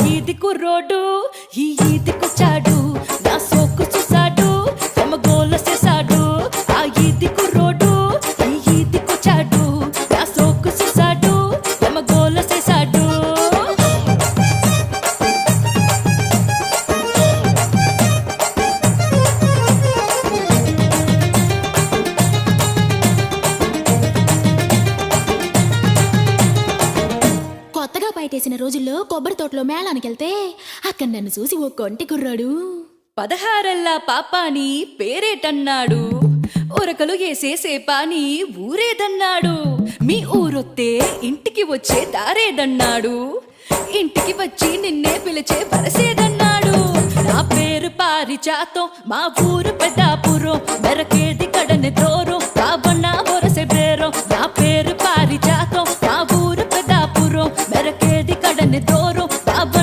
ఈది కుర్రోడు ఈ ఈదికొచ్చాడు నా సోకు చూసాడు కొమ్మగోల చేశాడు ఆ ఈది కుర్రోడు ఈ ఈదికొచ్చాడు నా సోకు చూసాడు కొమ్మగోల చేశాడు కొత్తగా బయటేసిన రోజుల్లో కొబ్బరి తోటలో మేళానికెళ్తే అక్కడ నన్ను చూసి ఓ కొంటి కుర్రాడు 16 పాపాని పేరేటన్నాడు ఉరకలు వేసే పాని ఊరేదన్నాడు మీ ఊరొత్తే ఇంటికి వచ్చే దారేదన్నాడు ఇంటికి వచ్చి నిన్నే పిలిచే వరసేదన్నాడు నా పేరు పారిజాతం మా ఊరు పెద్ద